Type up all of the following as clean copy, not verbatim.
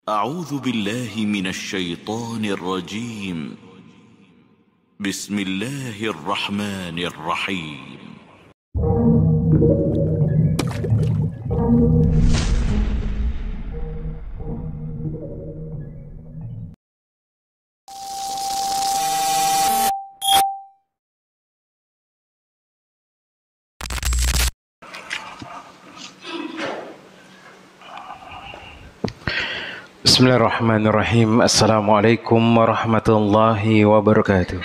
أعوذ بالله من الشيطان الرجيم. بسم الله الرحمن الرحيم. Bismillahirrahmanirrahim. Assalamualaikum warahmatullahi wabarakatuh.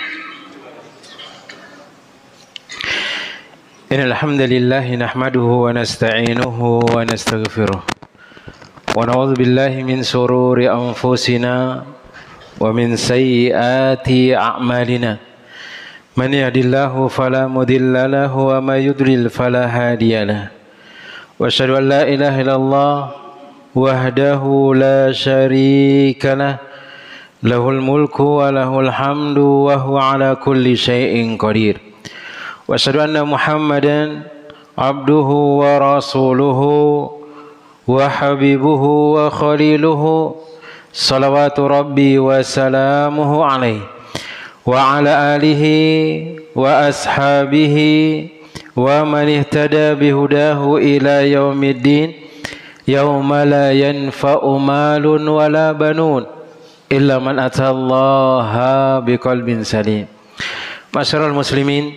Innal hamdalillah nahmaduhu wa nasta'inuhu wa nastaghfiruh. Wa na'udzu billahi min shururi anfusina wa min sayyiati a'malina. Man yahdihillahu fala mudilla lahu wa may yudlil fala hadiya lahu. Wa asyhadu an la ilaha illallah wahdahu la syarika lah, lahul mulku wa lahul hamdu wa huwa ala kulli syai'in qadir. Wa asyhadu anna Muhammadan abduhu wa rasuluhu wa habibuhu wa khaliluhu, salawatu rabbi wa salamuhu alaihi wa ala alihi wa ashabihi wa man ihtada bihudahu ila yaumiddin. Yauma la yanfa'u malun wala banun illa man atallaha biqalbin salim. Masyarul muslimin,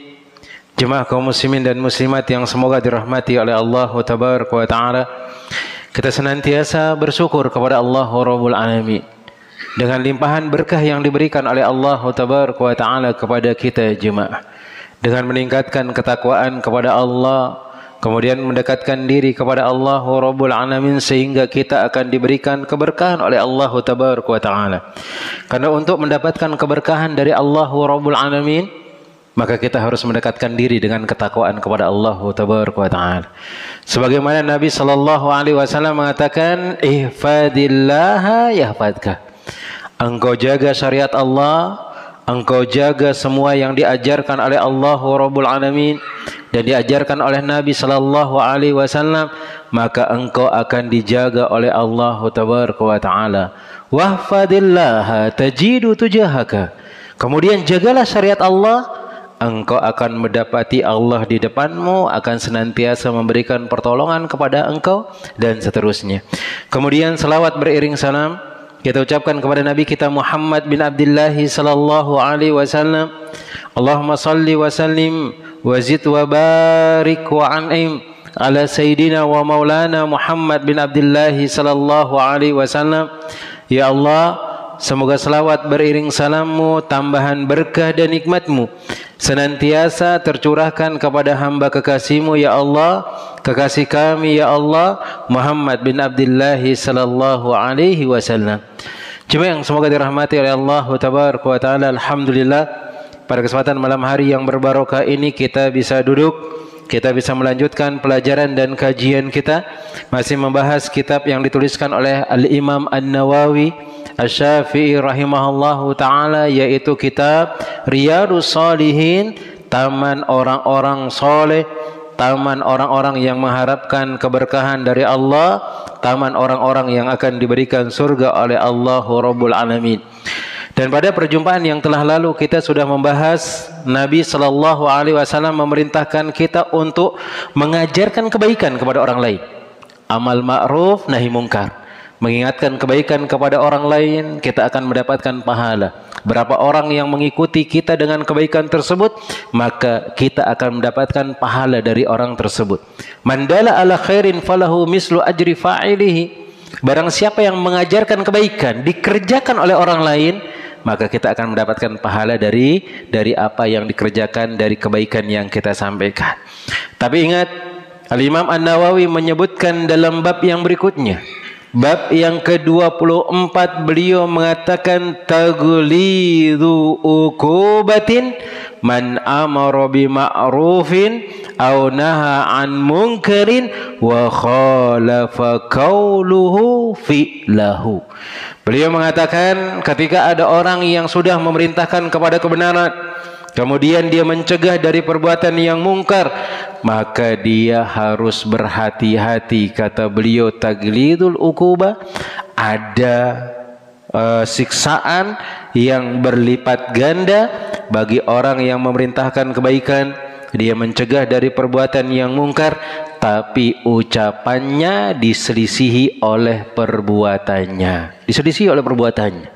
jemaah kaum muslimin dan muslimat yang semoga dirahmati oleh Allah tabaraka wa taala, kita senantiasa bersyukur kepada Allah Rabbul Alamin dengan limpahan berkah yang diberikan oleh Allah tabaraka wa taala kepada kita jemaah, dengan meningkatkan ketakwaan kepada Allah, kemudian mendekatkan diri kepada Allah Rabbul Alamin, sehingga kita akan diberikan keberkahan oleh Allah Tabaraka wa Ta'ala. Karena untuk mendapatkan keberkahan dari Allah Rabbul Alamin, maka kita harus mendekatkan diri dengan ketakwaan kepada Allah Tabaraka wa Ta'ala. Sebagaimana Nabi SAW mengatakan, ihfadillaha yahfadka. Engkau jaga syariat Allah, engkau jaga semua yang diajarkan oleh Allah Rabbul Alamin dan diajarkan oleh Nabi sallallahu alaihi wasallam, maka engkau akan dijaga oleh Allah tabaraka wa taala. Wahfadillaha tajidu tujahaka. Kemudian jagalah syariat Allah, engkau akan mendapati Allah di depanmu, akan senantiasa memberikan pertolongan kepada engkau, dan seterusnya. Kemudian selawat beriring salam kita ucapkan kepada Nabi kita Muhammad bin Abdullah sallallahu alaihi wasallam. Allahumma salli wa sallim wa zid wa barik wa an'im ala sayyidina wa maulana Muhammad bin Abdullah sallallahu alaihi wasallam. Ya Allah, semoga selawat beriring salammu, tambahan berkah dan nikmatmu senantiasa tercurahkan kepada hamba kekasihmu ya Allah, kekasih kami ya Allah, Muhammad bin Abdullah sallallahu alaihi wasallam. Jemaah yang semoga dirahmati oleh Allah tabaraka wa taala, alhamdulillah pada kesempatan malam hari yang berbarokah ini kita bisa duduk, kita bisa melanjutkan pelajaran dan kajian kita, masih membahas kitab yang dituliskan oleh Al-Imam An-Nawawi Asy-Syafi'i rahimahullahu ta'ala, yaitu kitab Riyadhus Shalihin, taman orang-orang soleh, taman orang-orang yang mengharapkan keberkahan dari Allah, taman orang-orang yang akan diberikan surga oleh Allah Rabbul Alamin. Dan pada perjumpaan yang telah lalu kita sudah membahas Nabi sallallahu alaihi wasallam memerintahkan kita untuk mengajarkan kebaikan kepada orang lain. Amal ma'ruf nahi mungkar. Mengingatkan kebaikan kepada orang lain, kita akan mendapatkan pahala. Berapa orang yang mengikuti kita dengan kebaikan tersebut, maka kita akan mendapatkan pahala dari orang tersebut. Man dalla ala khairin falahu mislu ajri fa'ilihi. Barang siapa yang mengajarkan kebaikan dikerjakan oleh orang lain, maka kita akan mendapatkan pahala dari apa yang dikerjakan, dari kebaikan yang kita sampaikan. Tapi ingat, Al-Imam An-Nawawi menyebutkan dalam bab yang berikutnya, bab yang ke-24, beliau mengatakan taghlidu uqubatin man amara bi ma'rufin aw naha an munkarin wa khalafa qawluhu fi'lahu. Beliau mengatakan ketika ada orang yang sudah memerintahkan kepada kebenaran, kemudian dia mencegah dari perbuatan yang mungkar, maka dia harus berhati-hati. Kata beliau, taglidul uqubah, ada siksaan yang berlipat ganda bagi orang yang memerintahkan kebaikan, dia mencegah dari perbuatan yang mungkar, tapi ucapannya diselisihi oleh perbuatannya. Diselisihi oleh perbuatannya.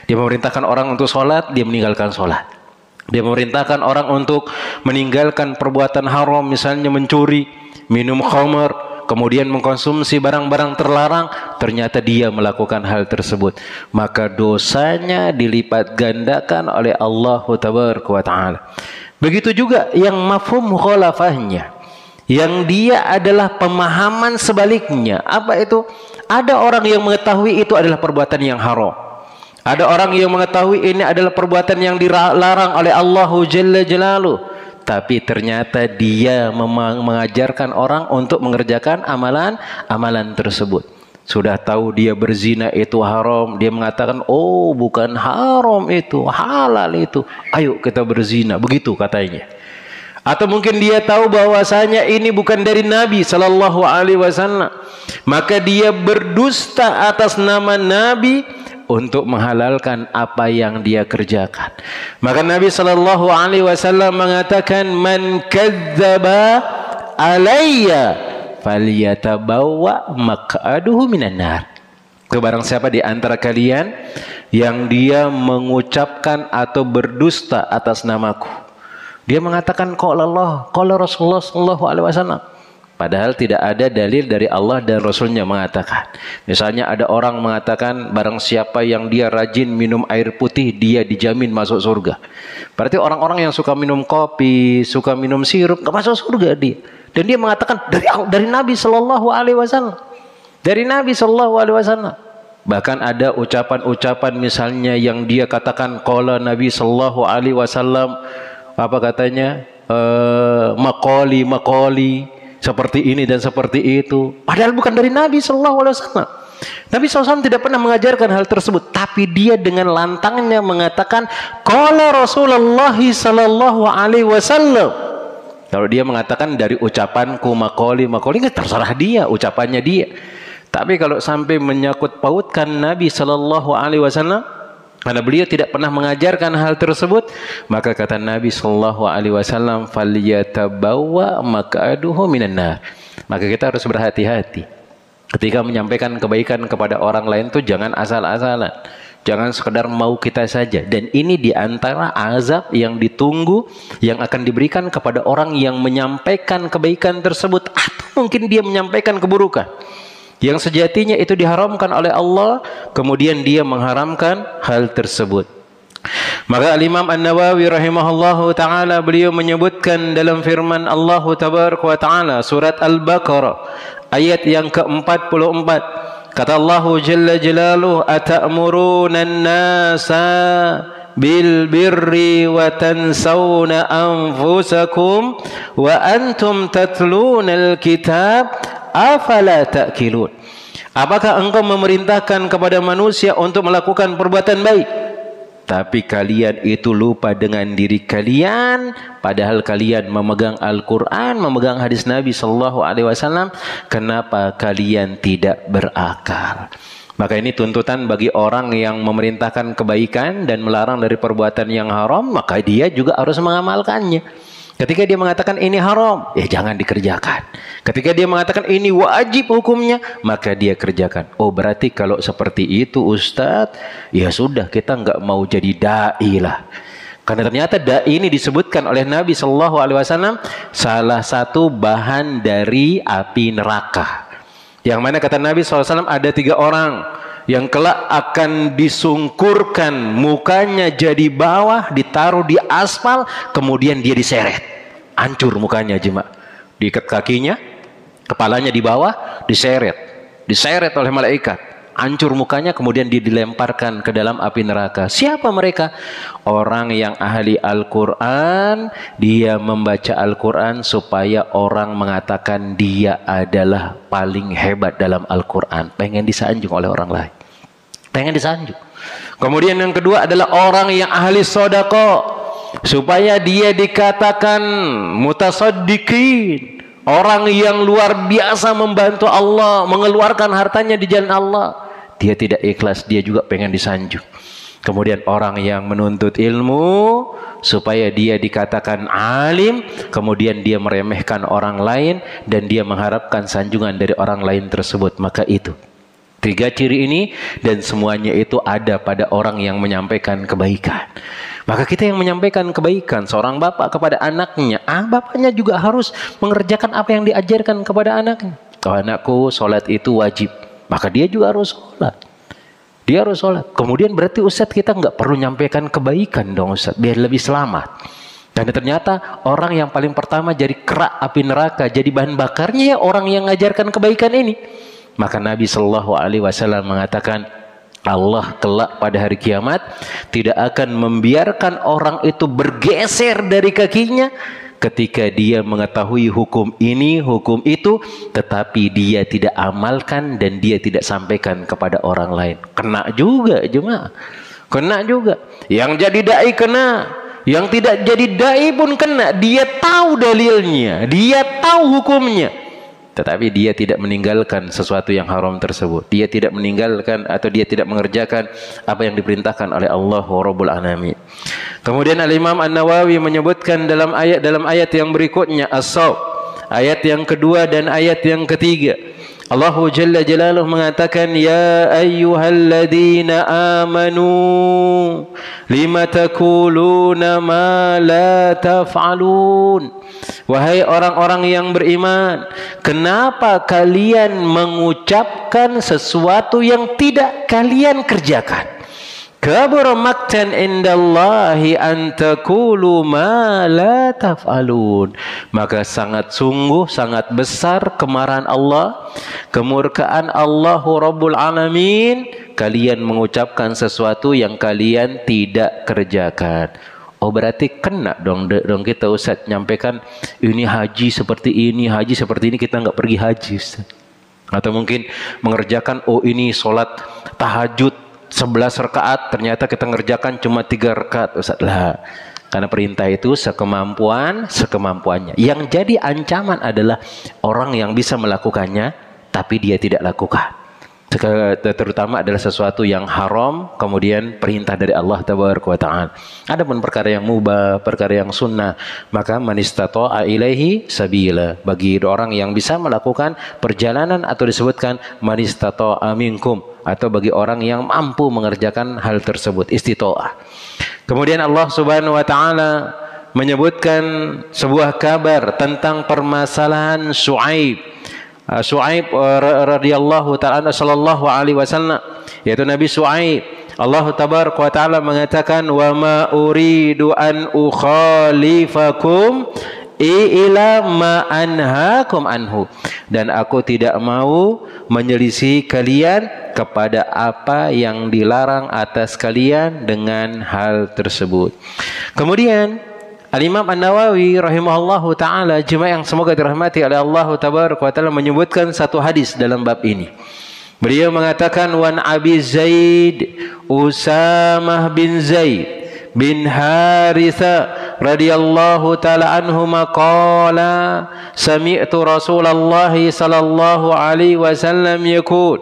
Dia memerintahkan orang untuk sholat, dia meninggalkan sholat. Dia memerintahkan orang untuk meninggalkan perbuatan haram, misalnya mencuri, minum khamar, kemudian mengkonsumsi barang-barang terlarang, ternyata dia melakukan hal tersebut, maka dosanya dilipat gandakan oleh Allah Tabaraka wa Ta'ala. Begitu juga yang mafhum mukhalafahnya, yang dia adalah pemahaman sebaliknya. Apa itu? Ada orang yang mengetahui itu adalah perbuatan yang haram. Ada orang yang mengetahui ini adalah perbuatan yang dilarang oleh Allah Jalla Jalaluh, tapi ternyata dia mengajarkan orang untuk mengerjakan amalan tersebut. Sudah tahu dia berzina itu haram, dia mengatakan, oh bukan haram itu, halal itu, ayo kita berzina, begitu katanya. Atau mungkin dia tahu bahwasanya ini bukan dari Nabi Sallallahu Alaihi Wasallam, maka dia berdusta atas nama Nabi untuk menghalalkan apa yang dia kerjakan. Maka Nabi Sallallahu Alaihi Wasallam mengatakan, man kadzdzaba alayya falyatabawwa maq'aduhu minan nar. Barang siapa di antara kalian yang dia mengucapkan atau berdusta atas namaku, dia mengatakan qala Allah, qala Rasulullah Sallallahu Alaihi Wasallam, padahal tidak ada dalil dari Allah dan Rasulnya mengatakan. Misalnya ada orang mengatakan barang siapa yang dia rajin minum air putih, dia dijamin masuk surga. Berarti orang-orang yang suka minum kopi, suka minum sirup, nggak masuk surga dia. Dan dia mengatakan dari Nabi Sallallahu Alaihi Wasallam, dari Nabi Sallallahu Alaihi Wasallam. Bahkan ada ucapan-ucapan misalnya yang dia katakan qala Nabi Sallallahu Alaihi Wasallam, apa katanya, maqali seperti ini dan seperti itu, padahal bukan dari Nabi Sallallahu Alaihi Wasallam. Nabi SAW tidak pernah mengajarkan hal tersebut, tapi dia dengan lantangnya mengatakan qala Rasulullah Sallallahu Alaihi Wasallam. Kalau dia mengatakan dari ucapanku maqali nggak, terserah dia, ucapannya dia. Tapi kalau sampai menyangkut pautkan Nabi Sallallahu Alaihi Wasallam, karena beliau tidak pernah mengajarkan hal tersebut, maka kata Nabi Sallallahu Alaihi Wasallam, falyatabawwa maq'aduhu minan nar. Maka kita harus berhati-hati ketika menyampaikan kebaikan kepada orang lain, tuh jangan asal-asalan, jangan sekedar mau kita saja. Dan ini diantara azab yang ditunggu, yang akan diberikan kepada orang yang menyampaikan kebaikan tersebut, atau mungkin dia menyampaikan keburukan yang sejatinya itu diharamkan oleh Allah, kemudian dia mengharamkan hal tersebut. Maka Al-Imam An-Nawawi rahimahullahu ta'ala, beliau menyebutkan dalam firman Allah Tabaraka wa ta'ala surat Al-Baqarah ayat yang ke-44, kata Allah Jalla Jalaluh, atamuruna an-nasa bil birri wa tansawna anfusakum wa antum tatluna al-kitab afala ta'kilun. Apakah engkau memerintahkan kepada manusia untuk melakukan perbuatan baik, tapi kalian itu lupa dengan diri kalian, padahal kalian memegang Al-Quran, memegang hadis Nabi Sallallahu Alaihi Wasallam? Kenapa kalian tidak berakal? Maka ini tuntutan bagi orang yang memerintahkan kebaikan dan melarang dari perbuatan yang haram, maka dia juga harus mengamalkannya. Ketika dia mengatakan ini haram, ya jangan dikerjakan. Ketika dia mengatakan ini wajib hukumnya, maka dia kerjakan. Oh berarti kalau seperti itu Ustadz, ya sudah, kita nggak mau jadi da'i lah. Karena ternyata da'i ini disebutkan oleh Nabi Sallallahu Alaihi Wasallam salah satu bahan dari api neraka. Yang mana kata Nabi SAW ada 3 orang yang kelak akan disungkurkan, mukanya jadi bawah, ditaruh di aspal, kemudian dia diseret, hancur mukanya jemaah, diikat kakinya, kepalanya di bawah, diseret oleh malaikat, hancur mukanya, kemudian dia dilemparkan ke dalam api neraka. Siapa mereka? Orang yang ahli Al-Quran, dia membaca Al-Quran supaya orang mengatakan dia adalah paling hebat dalam Al-Quran, pengen disanjung oleh orang lain, pengen disanjung. Kemudian yang kedua adalah orang yang ahli sedekah, supaya dia dikatakan mutasaddiqin, orang yang luar biasa membantu Allah, mengeluarkan hartanya di jalan Allah. dia tidak ikhlas, dia juga pengen disanjung. Kemudian orang yang menuntut ilmu supaya dia dikatakan alim, kemudian dia meremehkan orang lain dan dia mengharapkan sanjungan dari orang lain tersebut. Maka itu 3 ciri ini, dan semuanya itu ada pada orang yang menyampaikan kebaikan. Maka kita yang menyampaikan kebaikan, seorang bapak kepada anaknya, bapaknya juga harus mengerjakan apa yang diajarkan kepada anaknya. Kalau anakku, sholat itu wajib, maka dia juga harus sholat. Dia harus sholat. Kemudian berarti Ustadz kita nggak perlu nyampaikan kebaikan dong Ustadz, biar lebih selamat. Dan ternyata orang yang paling pertama jadi kerak api neraka, jadi bahan bakarnya ya orang yang mengajarkan kebaikan ini. Maka Nabi Shallallahu Alaihi Wasallam mengatakan, Allah kelak pada hari kiamat tidak akan membiarkan orang itu bergeser dari kakinya ketika dia mengetahui hukum ini, hukum itu, tetapi dia tidak amalkan dan dia tidak sampaikan kepada orang lain. Kena juga jemaah, kena juga. Yang jadi dai kena, yang tidak jadi dai pun kena. Dia tahu dalilnya, dia tahu hukumnya, tetapi dia tidak meninggalkan sesuatu yang haram tersebut. Dia tidak meninggalkan atau dia tidak mengerjakan apa yang diperintahkan oleh Allah Rabbul Alamin. Kemudian Al-Imam An-Nawawi menyebutkan dalam ayat yang berikutnya, As-Saff, ayat yang kedua dan ayat yang ketiga. Allah Jalla Jalaluhu mengatakan, Ya ayyuhalladzina amanu lima taquluna ma la taf'alun. Wahai orang-orang yang beriman, kenapa kalian mengucapkan sesuatu yang tidak kalian kerjakan? Kabura maqtan indallahi an taqulu ma la taf'alun. Maka sangat besar kemarahan Allah, kemurkaan Allahu Rabbul Alamin, kalian mengucapkan sesuatu yang kalian tidak kerjakan. Oh berarti kena dong kita Ustaz nyampaikan ini haji seperti ini, haji seperti ini, kita nggak pergi haji Ustaz. Atau mungkin mengerjakan ini sholat tahajud 11 rakaat, ternyata kita ngerjakan cuma 3 rakaat Ustaz lah. Karena perintah itu sekemampuannya. Yang jadi ancaman adalah orang yang bisa melakukannya tapi dia tidak lakukan. Terutama adalah sesuatu yang haram, kemudian perintah dari Allah Tabaraka wa Ta'ala. Adapun perkara yang mubah, perkara yang sunnah, maka man istata'a ilaihi sabila, bagi orang yang bisa melakukan perjalanan, atau disebutkan man istata'a minkum, atau bagi orang yang mampu mengerjakan hal tersebut, istita'ah. Kemudian Allah Subhanahu wa Ta'ala menyebutkan sebuah kabar tentang permasalahan Shu'aib radhiyallahu ta'ala sallallahu alaihi wasallam, yaitu Nabi Shu'aib. Allah Tabaraka wa Ta'ala mengatakan, wa ma uridu an ukhalifakum ila ma anhaakum anhu, dan aku tidak mau menyelisih kalian kepada apa yang dilarang atas kalian dengan hal tersebut. Kemudian Al-Imam An-Nawawi rahimahullahu ta'ala, jemaah yang semoga dirahmati oleh Allah Tabaraka wa Ta'ala, menyebutkan satu hadis dalam bab ini. Beliau mengatakan, wan Abi Zaid Usamah bin Zaid bin Haritha radhiyallahu ta'ala anhuma qala sami'tu Rasulullah sallallahu alaihi wasallam yaqul,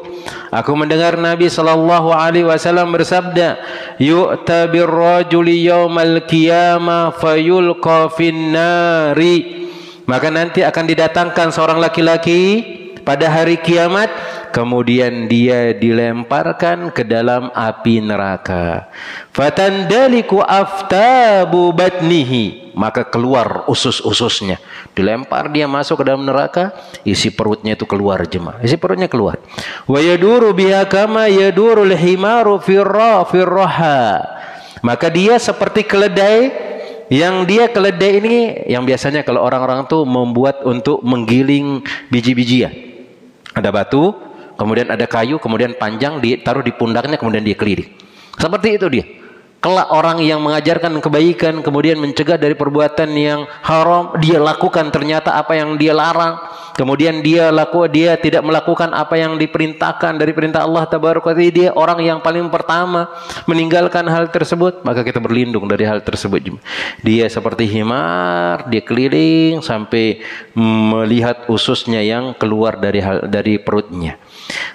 aku mendengar Nabi sallallahu alaihi wasallam bersabda, yu'ta birrajuli yaumal qiyamah fayulqa finnari, maka nanti akan didatangkan seorang laki-laki pada hari kiamat, kemudian dia dilemparkan ke dalam api neraka. Fatandaliku aftabu batnihi, maka keluar usus-ususnya. Dilempar dia masuk ke dalam neraka, isi perutnya itu keluar jemaah. Isi perutnya keluar. Wa yaduru biha kama yadurul himaru firraha. Maka dia seperti keledai. Yang dia keledai ini yang biasanya kalau orang-orang tuh membuat untuk menggiling biji-bijian. Ada batu, kemudian ada kayu, kemudian panjang ditaruh di pundaknya, kemudian dia keliling. Seperti itu dia. Kelak orang yang mengajarkan kebaikan kemudian mencegah dari perbuatan yang haram, dia lakukan ternyata apa yang dia larang. Kemudian dia tidak melakukan apa yang diperintahkan dari perintah Allah Tabaraka wa Ta'ala. Dia orang yang paling pertama meninggalkan hal tersebut, maka kita berlindung dari hal tersebut. Dia seperti himar, dia keliling sampai melihat ususnya yang keluar dari perutnya.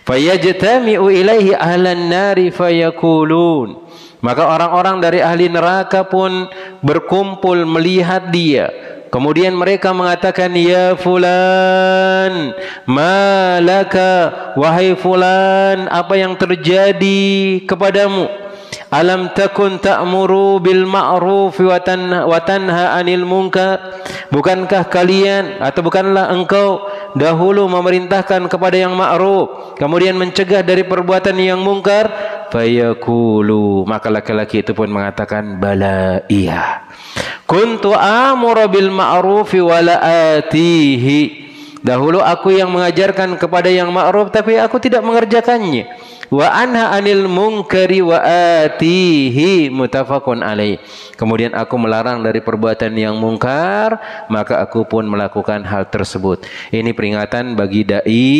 Fayajtami'u ilaihi ahlan nari fayaqulun. Maka orang-orang dari ahli neraka pun berkumpul melihat dia. Kemudian mereka mengatakan, ya fulan, malaka, wahai fulan, apa yang terjadi kepadamu? Alam takun ta'muru bil ma'ruf wa tanha 'anil munkar? Bukankah kalian atau bukanlah engkau dahulu memerintahkan kepada yang ma'ruf, kemudian mencegah dari perbuatan yang mungkar? Fayaqulu, maka laki-laki itu pun mengatakan, bala, iya. Kuntu amuru bil ma'rufi wa la atihi. Dahulu aku yang mengajarkan kepada yang ma'ruf tapi aku tidak mengerjakannya. Wa anha 'anil munkari wa atihi, muttafaqun alaih. Kemudian aku melarang dari perbuatan yang mungkar, maka aku pun melakukan hal tersebut. Ini peringatan bagi dai,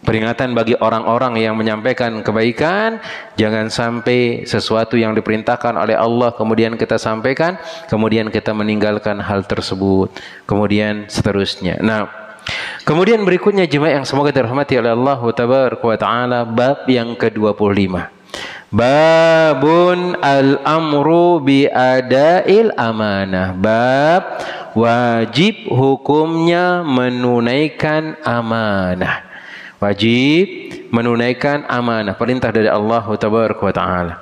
peringatan bagi orang-orang yang menyampaikan kebaikan. Jangan sampai sesuatu yang diperintahkan oleh Allah kemudian kita sampaikan, kemudian kita meninggalkan hal tersebut, kemudian seterusnya. Nah, kemudian berikutnya jemaah yang semoga dirahmati oleh Allah Tabaraka wa Ta'ala, bab yang ke-25. Babun al-amru bi adail amanah. Bab wajib hukumnya menunaikan amanah. Wajib menunaikan amanah, perintah dari Allah Tabaraka wa Ta'ala.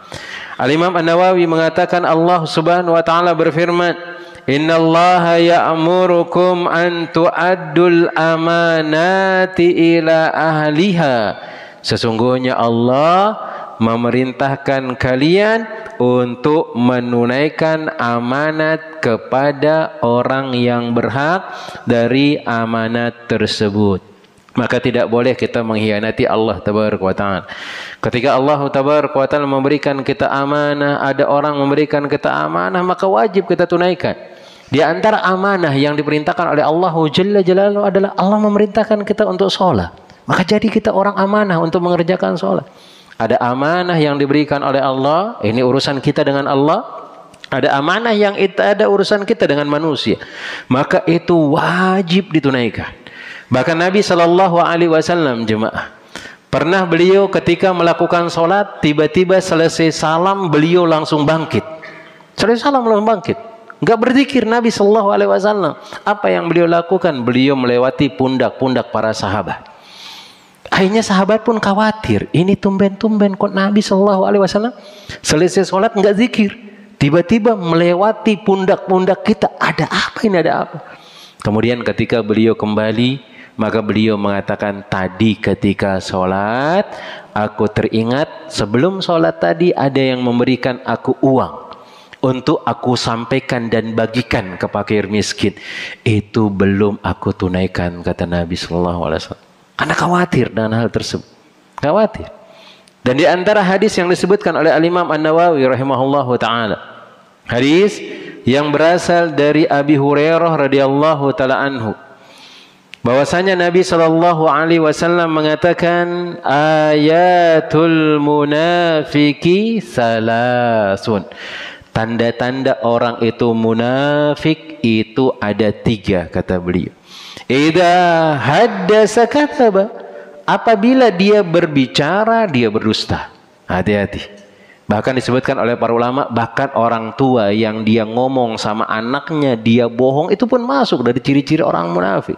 Al-Imam An-Nawawi mengatakan Allah Subhanahu wa Ta'ala berfirman, innallaha ya'murukum an tu'addul amanati ila ahliha. Sesungguhnya Allah memerintahkan kalian untuk menunaikan amanat kepada orang yang berhak dari amanat tersebut. Maka tidak boleh kita mengkhianati Allah Tabaraka wa Ta'ala. Ketika Allah Tabaraka wa Ta'ala memberikan kita amanah, ada orang memberikan kita amanah, maka wajib kita tunaikan. Di antara amanah yang diperintahkan oleh Allah Jalla Jalaluhu adalah Allah memerintahkan kita untuk sholat. Maka jadi kita orang amanah untuk mengerjakan sholat. Ada amanah yang diberikan oleh Allah, ini urusan kita dengan Allah. Ada amanah yang itu ada urusan kita dengan manusia. Maka itu wajib ditunaikan. Bahkan Nabi SAW jemaah, pernah beliau ketika melakukan sholat, tiba-tiba selesai salam beliau langsung bangkit. Selesai salam langsung bangkit. Enggak berzikir Nabi SAW. Apa yang beliau lakukan? Beliau melewati pundak-pundak para sahabat. Akhirnya sahabat pun khawatir. Ini tumben-tumben kok Nabi SAW selesai sholat enggak zikir. Tiba-tiba melewati pundak-pundak kita. Ada apa ini? Ada apa? Kemudian ketika beliau kembali, maka beliau mengatakan, tadi ketika sholat aku teringat sebelum sholat tadi ada yang memberikan aku uang untuk aku sampaikan dan bagikan ke fakir miskin. Itu belum aku tunaikan, kata Nabi SAW. Karena khawatir dengan hal tersebut. Khawatir. Dan di antara hadis yang disebutkan oleh Al-Imam An-Nawawi rahimahullahu ta'ala, hadis yang berasal dari Abi Hurairah radhiyallahu ta'ala anhu, bahwasanya Nabi SAW mengatakan, ayatul munafiki salasun. Tanda-tanda orang itu munafik itu ada 3, kata beliau. Idza haddasa kadzaba, apabila dia berbicara dia berdusta. Hati-hati. Bahkan disebutkan oleh para ulama, bahkan orang tua yang dia ngomong sama anaknya dia bohong, itu pun masuk dari ciri-ciri orang munafik.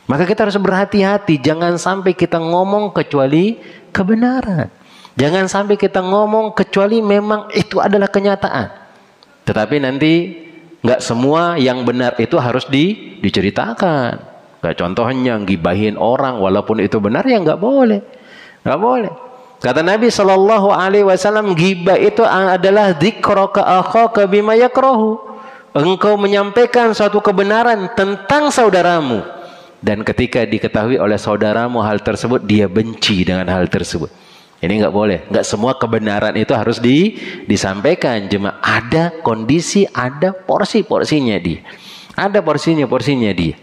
Maka kita harus berhati-hati, jangan sampai kita ngomong kecuali kebenaran. Jangan sampai kita ngomong kecuali memang itu adalah kenyataan. Tetapi nanti nggak semua yang benar itu harus diceritakan. Kayak contohnya gibahin orang walaupun itu benar, ya nggak boleh, nggak boleh. Kata Nabi SAW, gibah itu adalah dzikraka akhaka bima yakrahu. Engkau menyampaikan suatu kebenaran tentang saudaramu, dan ketika diketahui oleh saudaramu hal tersebut, dia benci dengan hal tersebut. Ini nggak boleh. Nggak semua kebenaran itu harus disampaikan. Cuma ada kondisi, ada porsinya dia. Ada porsinya dia.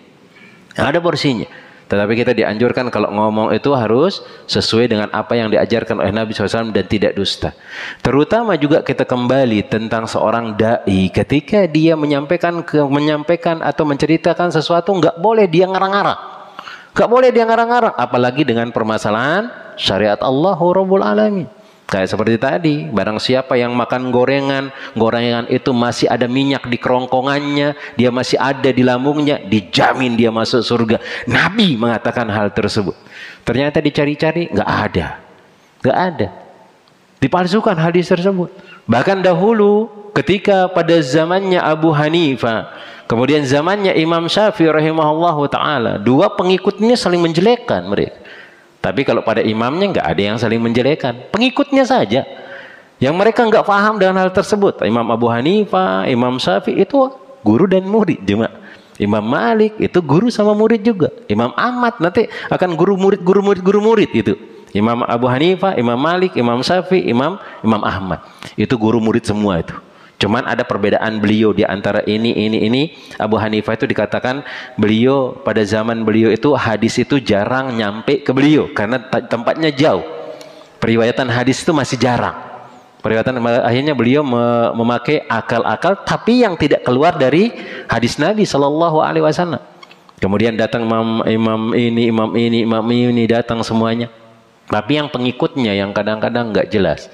Ada porsinya. Tetapi kita dianjurkan kalau ngomong itu harus sesuai dengan apa yang diajarkan oleh Nabi SAW dan tidak dusta. Terutama juga kita kembali tentang seorang da'i. Ketika dia menyampaikan atau menceritakan sesuatu, nggak boleh dia ngarang-ngarang. Nggak boleh dia ngarang-ngarang. Apalagi dengan permasalahan syariat Allah Rabbul Alamin. Kayak seperti tadi, barang siapa yang makan gorengan itu masih ada minyak di kerongkongannya, dia masih ada di lambungnya, dijamin dia masuk surga. Nabi mengatakan hal tersebut. Ternyata dicari-cari, nggak ada. Dipalsukan hadis tersebut. Bahkan dahulu, ketika pada zamannya Abu Hanifah, kemudian zamannya Imam Syafi'i rahimahullahu ta'ala, dua pengikutnya saling menjelekkan mereka. Tapi kalau pada imamnya nggak ada yang saling menjelekan, pengikutnya saja yang mereka nggak paham dengan hal tersebut. Imam Abu Hanifah, Imam Syafi'i itu guru dan murid cuma. Imam Malik itu guru sama murid juga. Imam Ahmad nanti akan guru murid itu. Imam Abu Hanifah, Imam Malik, Imam Syafi'i, Imam Ahmad itu guru murid semua itu. Cuman ada perbedaan beliau di antara ini. Abu Hanifah itu dikatakan beliau pada zaman beliau itu hadis itu jarang nyampe ke beliau karena tempatnya jauh. Periwayatan hadis itu masih jarang. Akhirnya beliau memakai akal-akal tapi yang tidak keluar dari hadis Nabi Shallallahu Alaihi Wasallam. Kemudian datang imam ini datang semuanya. Tapi yang pengikutnya yang kadang-kadang nggak jelas.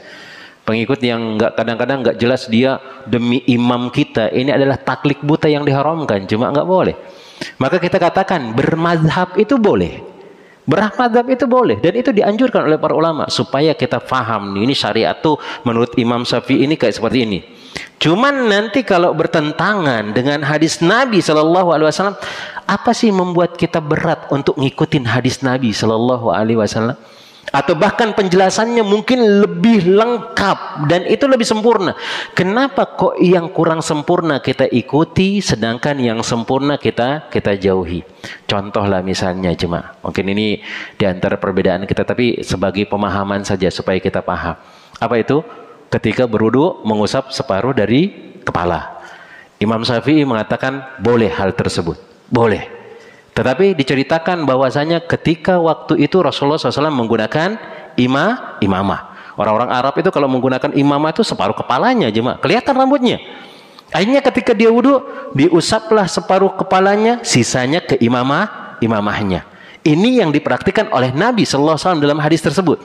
Pengikut yang kadang-kadang nggak jelas dia demi imam kita, ini adalah taklid buta yang diharamkan, cuma nggak boleh. Maka kita katakan bermadzhab itu boleh, bermadzhab itu boleh, dan itu dianjurkan oleh para ulama supaya kita faham ini syariat tuh menurut Imam Syafi'i ini kayak seperti ini. Cuman nanti kalau bertentangan dengan hadis Nabi Shallallahu Alaihi Wasallam, apa sih membuat kita berat untuk ngikutin hadis Nabi Shallallahu Alaihi Wasallam? Atau bahkan penjelasannya mungkin lebih lengkap dan itu lebih sempurna. Kenapa kok yang kurang sempurna kita ikuti sedangkan yang sempurna kita jauhi? Contohlah misalnya cuma mungkin ini diantara perbedaan kita tapi sebagai pemahaman saja supaya kita paham. Apa itu? Ketika berwudu mengusap separuh dari kepala. Imam Syafi'i mengatakan boleh hal tersebut. Boleh. Tetapi diceritakan bahwasanya ketika waktu itu Rasulullah SAW menggunakan imamah. Orang-orang Arab itu kalau menggunakan imamah itu separuh kepalanya cuma kelihatan rambutnya. Akhirnya ketika dia wudu diusaplah separuh kepalanya, sisanya ke imamahnya. Ini yang dipraktikkan oleh Nabi SAW dalam hadis tersebut.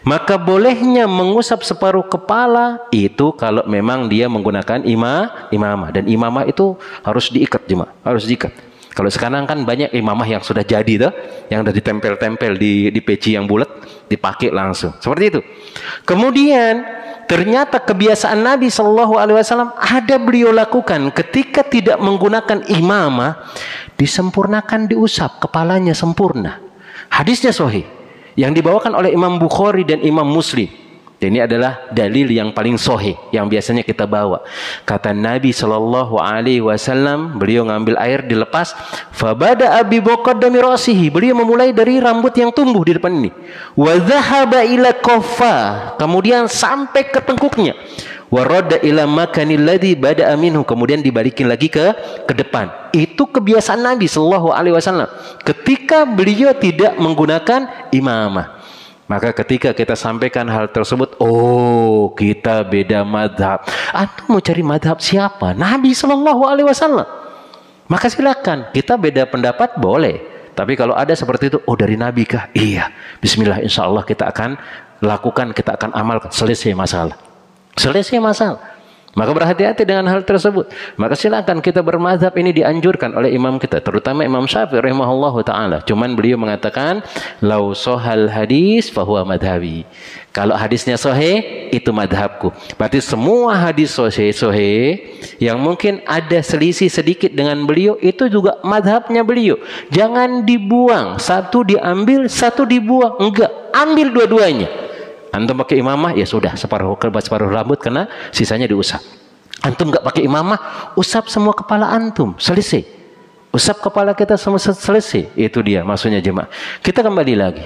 Maka bolehnya mengusap separuh kepala itu kalau memang dia menggunakan imamah, dan imamah itu harus diikat cuma, harus diikat. Kalau sekarang kan banyak imamah yang sudah jadi tuh, yang sudah ditempel-tempel di peci yang bulat, dipakai langsung. Seperti itu. Kemudian ternyata kebiasaan Nabi Shallallahu Alaihi Wasallam ada beliau lakukan ketika tidak menggunakan imamah, disempurnakan diusap kepalanya sempurna. Hadisnya sahih yang dibawakan oleh Imam Bukhari dan Imam Muslim. Ini adalah dalil yang paling sahih yang biasanya kita bawa. Kata Nabi Shallallahu Alaihi Wasallam, beliau ngambil air dilepas. Fabada abi boqaddami rasihi. Beliau memulai dari rambut yang tumbuh di depan ini. Wa dhahaba ila kaffa. Kemudian sampai ke tengkuknya. Wa radda ila makanil ladzi bada'a minhu. Kemudian dibalikin lagi ke depan. Itu kebiasaan Nabi Shallallahu Alaihi Wasallam ketika beliau tidak menggunakan imamah. Maka ketika kita sampaikan hal tersebut, oh kita beda madhab. Anda mau cari madhab siapa? Nabi Shallallahu Alaihi Wasallam. Maka silakan, kita beda pendapat boleh. Tapi kalau ada seperti itu, oh dari Nabi kah? Iya. Bismillah, insya Allah kita akan lakukan, kita akan amalkan. Selesai masalah. Selesai masalah. Maka berhati-hati dengan hal tersebut. Maka silakan kita bermadzhab, ini dianjurkan oleh imam kita, terutama Imam Syafi'i rahimahullahu taala. Cuman beliau mengatakan, "Lau sohal hadis fahuwa madhabi." Kalau hadisnya sahih, itu madhabku. Berarti semua hadis sahih yang mungkin ada selisih sedikit dengan beliau, itu juga madhabnya beliau. Jangan dibuang, satu diambil, satu dibuang. Enggak, ambil dua-duanya. Antum pakai imamah, ya sudah, separuh rambut kena, sisanya diusap. Antum nggak pakai imamah, usap semua kepala antum, selesai. Usap kepala kita semua selesai. Itu dia maksudnya jemaah. Kita kembali lagi.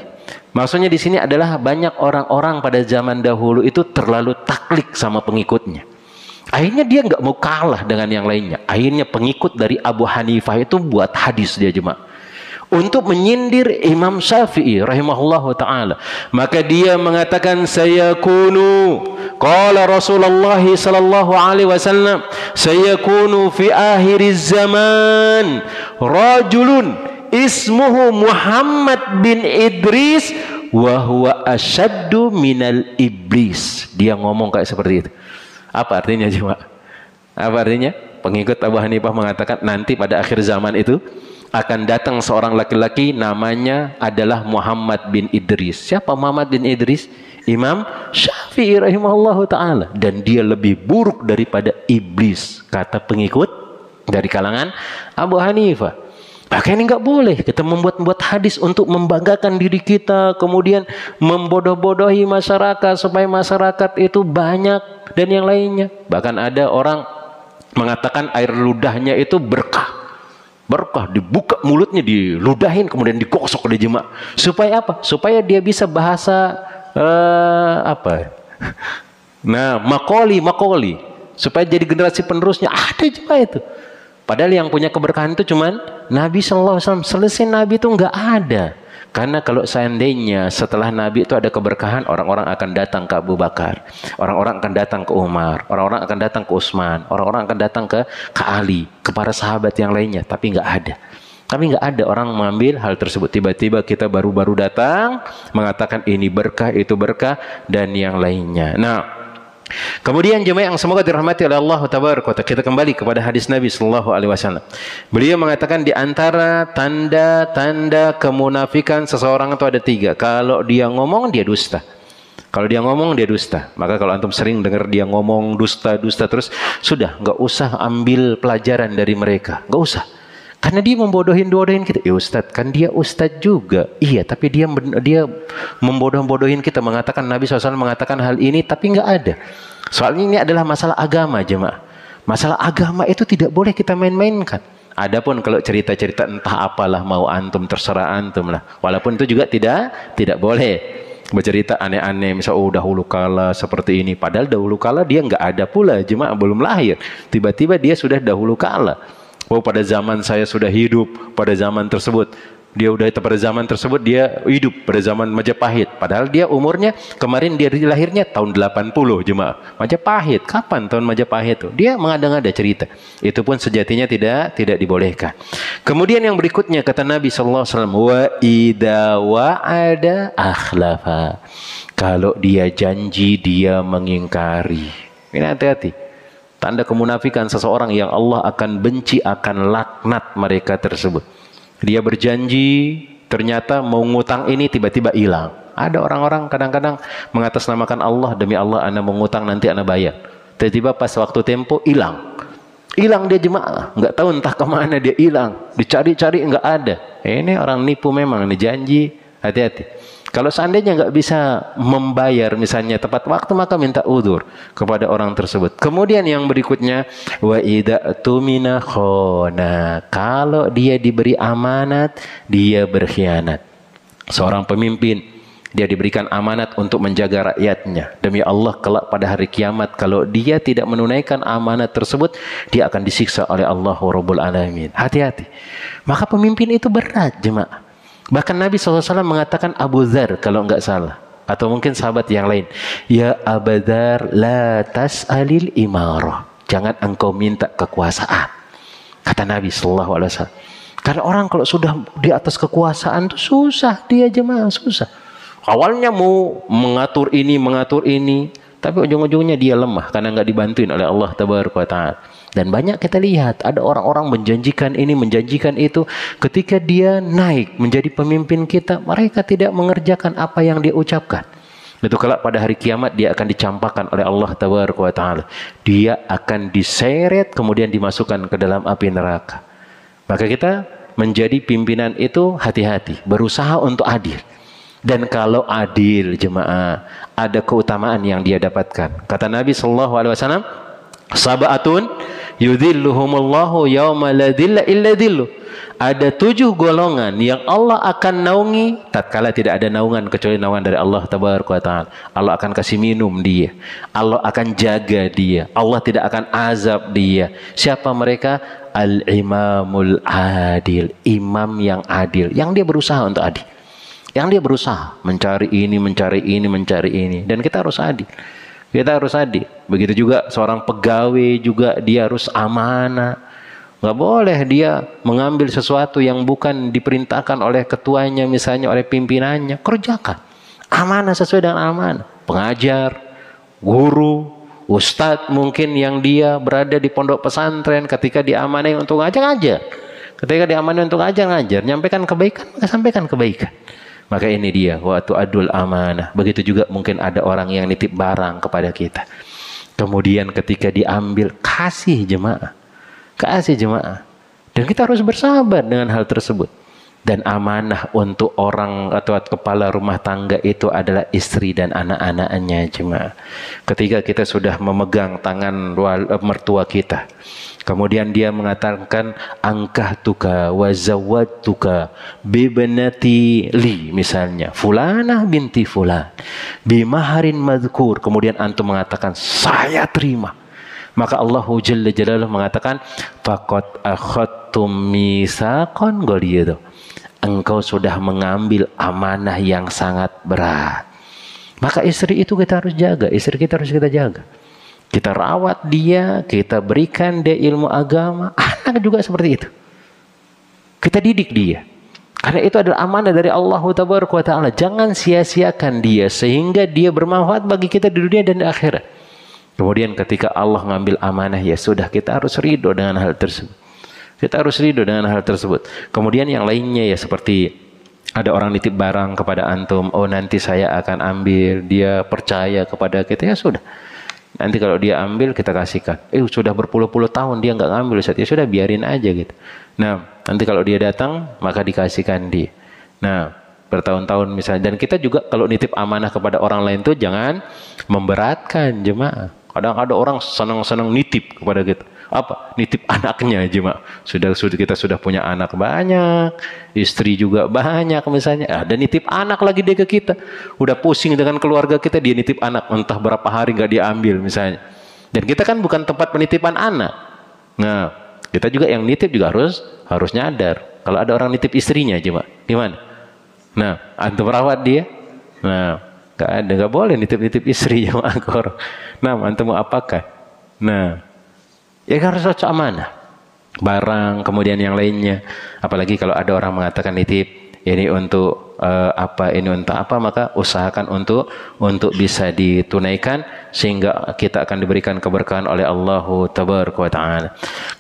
Maksudnya di sini adalah banyak orang-orang pada zaman dahulu itu terlalu taklid sama pengikutnya. Akhirnya dia nggak mau kalah dengan yang lainnya. Akhirnya pengikut dari Abu Hanifah itu buat hadis dia jemaah untuk menyindir Imam Syafi'i rahimahullahu taala. Maka dia mengatakan sayakunu qala Rasulullah sallallahu alaihi wasallam sayakunu fi akhiriz zaman rajulun ismuhu Muhammad bin Idris wa huwa asyaddu minal iblis. Dia ngomong kayak seperti itu. Apa artinya jemaah? Apa artinya? Pengikut Abu Hanifah mengatakan nanti pada akhir zaman itu akan datang seorang laki-laki namanya adalah Muhammad bin Idris. Siapa Muhammad bin Idris? Imam Syafi'i rahimahullahu ta'ala. Dan dia lebih buruk daripada iblis, kata pengikut dari kalangan Abu Hanifah. Maka ini nggak boleh kita membuat hadis untuk membanggakan diri kita, kemudian membodoh-bodohi masyarakat supaya masyarakat itu banyak dan yang lainnya. Bahkan ada orang mengatakan air ludahnya itu berkah. Berkah, dibuka mulutnya, diludahin, kemudian digosok oleh jemaah. Supaya apa? Supaya dia bisa bahasa nah, makoli. Supaya jadi generasi penerusnya. Ada jemaah itu. Padahal yang punya keberkahan itu cuman Nabi SAW. Selesai Nabi itu nggak ada. Karena kalau seandainya setelah Nabi itu ada keberkahan, orang-orang akan datang ke Abu Bakar, orang-orang akan datang ke Umar, orang-orang akan datang ke Utsman, orang-orang akan datang ke Ali, ke para sahabat yang lainnya. Tapi nggak ada. Tapi nggak ada orang mengambil hal tersebut. Tiba-tiba kita baru-baru datang mengatakan ini berkah, itu berkah, dan yang lainnya. Nah, kemudian jemaah yang semoga dirahmati oleh Allah Tabaraka, kita kembali kepada hadis Nabi sallallahu alaihi wasallam. Beliau mengatakan di antara tanda-tanda kemunafikan seseorang itu ada 3. Kalau dia ngomong dia dusta. Kalau dia ngomong dia dusta. Maka kalau antum sering dengar dia ngomong dusta terus, sudah nggak usah ambil pelajaran dari mereka, nggak usah. Karena dia membodohin kita. Ya Ustadz, kan dia Ustadz juga. Iya, tapi dia membodohin kita. Mengatakan Nabi SAW mengatakan hal ini, tapi nggak ada. Soalnya ini adalah masalah agama jemaah. Masalah agama itu tidak boleh kita main-mainkan. Adapun kalau cerita-cerita entah apalah, mau antum terserah antum lah. Walaupun itu juga tidak boleh. Bercerita aneh-aneh, misal dahulu kala seperti ini. Padahal dahulu kala dia nggak ada pula jemaah, belum lahir. Tiba-tiba dia sudah dahulu kala. Oh, pada zaman saya sudah hidup pada zaman tersebut. Pada zaman tersebut dia hidup pada zaman Majapahit. Padahal dia umurnya kemarin dia lahirnya tahun 80 jemaah. Majapahit, kapan tahun Majapahit itu? Dia mengada-ngada cerita. Itu pun sejatinya tidak dibolehkan. Kemudian yang berikutnya kata Nabi sallallahu alaihi wasallam, wa idza wa'ada akhlafa. Kalau dia janji dia mengingkari. Ini hati-hati. Tanda kemunafikan seseorang yang Allah akan benci, akan laknat mereka tersebut. Dia berjanji, ternyata mau ngutang ini tiba-tiba hilang. Ada orang-orang kadang-kadang mengatasnamakan Allah, demi Allah ana mau ngutang nanti ana bayar. Tiba-tiba pas waktu tempo hilang. Hilang dia jemaah, nggak tahu entah kemana dia hilang. Dicari-cari nggak ada. Ini orang nipu memang, ini janji, hati-hati. Kalau seandainya nggak bisa membayar misalnya tepat waktu, maka minta udzur kepada orang tersebut. Kemudian yang berikutnya, wa idza tumina khona. Kalau dia diberi amanat, dia berkhianat. Seorang pemimpin, dia diberikan amanat untuk menjaga rakyatnya. Demi Allah, kelak pada hari kiamat, kalau dia tidak menunaikan amanat tersebut, dia akan disiksa oleh Allah Rabbul Alamin. Hati-hati. Maka pemimpin itu berat jemaah. Bahkan Nabi SAW mengatakan Abu Dzar kalau enggak salah, atau mungkin sahabat yang lain, ya Abu Dzar la tas'alil imarah, jangan engkau minta kekuasaan, kata Nabi SAW. Karena orang kalau sudah di atas kekuasaan itu susah, dia jemaah susah. Awalnya mau mengatur ini, tapi ujung-ujungnya dia lemah karena enggak dibantuin oleh Allah Tabaraka wa Ta'ala. Dan banyak kita lihat ada orang-orang menjanjikan ini, menjanjikan itu. Ketika dia naik menjadi pemimpin kita, mereka tidak mengerjakan apa yang dia ucapkan. Itu kelak pada hari kiamat dia akan dicampakkan oleh Allah Tabaraka wa Ta'ala. Dia akan diseret kemudian dimasukkan ke dalam api neraka. Maka kita menjadi pimpinan itu hati-hati, berusaha untuk adil. Dan kalau adil jemaah, ada keutamaan yang dia dapatkan. Kata Nabi SAW, sab'atun Yudhilluhumullahu yauma la dhilla illa dhilluh. Ada 7 golongan yang Allah akan naungi tatkala tidak ada naungan kecuali naungan dari Allah tabaraka wa taala. Allah akan kasih minum dia. Allah akan jaga dia. Allah tidak akan azab dia. Siapa mereka? Al-imamul adil, imam yang adil, yang dia berusaha untuk adil. Yang dia berusaha mencari ini, mencari ini, mencari ini, dan kita harus adil. Kita harus adil. Begitu juga seorang pegawai juga dia harus amanah. Nggak boleh dia mengambil sesuatu yang bukan diperintahkan oleh ketuanya, misalnya oleh pimpinannya. Kerjakan. Amanah sesuai dengan amanah. Pengajar, guru, ustadz mungkin yang dia berada di pondok pesantren, ketika diamanai untuk ngajar. Ketika diamanai untuk ngajar. Nyampaikan kebaikan, maka sampaikan kebaikan. Maka ini dia, wa tu'addul amanah. Begitu juga mungkin ada orang yang nitip barang kepada kita. Kemudian ketika diambil, kasih jemaah. Kasih jemaah. Dan kita harus bersabar dengan hal tersebut. Dan amanah untuk orang atau kepala rumah tangga itu adalah istri dan anak-anaknya jemaah. Ketika kita sudah memegang tangan mertua kita, kemudian dia mengatakan angkahtuka wa zawwatuka bibnati li, misalnya fulanah binti fulan bimaharin madhkur, kemudian antum mengatakan saya terima. Maka Allah Jalla Jalaluhu mengatakan faqad akhadtum mitsaqan ghalidha. Engkau sudah mengambil amanah yang sangat berat. Maka istri itu kita harus jaga, istri kita harus kita jaga. Kita rawat dia, kita berikan dia ilmu agama. Anak juga seperti itu. Kita didik dia. Karena itu adalah amanah dari Allah Tabaraka wa Ta'ala. Jangan sia-siakan dia sehingga dia bermanfaat bagi kita di dunia dan di akhirat. Kemudian ketika Allah ngambil amanah, ya sudah, kita harus ridho dengan hal tersebut. Kita harus ridho dengan hal tersebut. Kemudian yang lainnya ya seperti ada orang nitip barang kepada antum, oh nanti saya akan ambil, dia percaya kepada kita, ya sudah. Nanti kalau dia ambil kita kasihkan. Sudah berpuluh-puluh tahun dia nggak ngambil, ya sudah biarin aja gitu. Nah, nanti kalau dia datang maka dikasihkan dia. Nah, bertahun-tahun misalnya. Dan kita juga kalau nitip amanah kepada orang lain tuh jangan memberatkan jemaah. Kadang ada orang senang-senang nitip kepada kita. Apa? Nitip anaknya jemaah. Kita sudah punya anak banyak, istri juga banyak misalnya. Ada nitip anak lagi dia ke kita. Udah pusing dengan keluarga kita, dia nitip anak. Entah berapa hari nggak diambil misalnya. Dan kita kan bukan tempat penitipan anak. Nah, kita juga yang nitip juga harus nyadar. Kalau ada orang nitip istrinya jemaah, gimana? Nah, antum rawat dia. Nah, nggak boleh nitip-nitip istri jemaah kor. Nah, antum mau apakan? Nah, ya harus cocok amanah. Barang, kemudian yang lainnya. Apalagi kalau ada orang mengatakan nitip ini untuk ini untuk apa, maka usahakan untuk bisa ditunaikan sehingga kita akan diberikan keberkahan oleh Allah Tabaraka wa Ta'ala.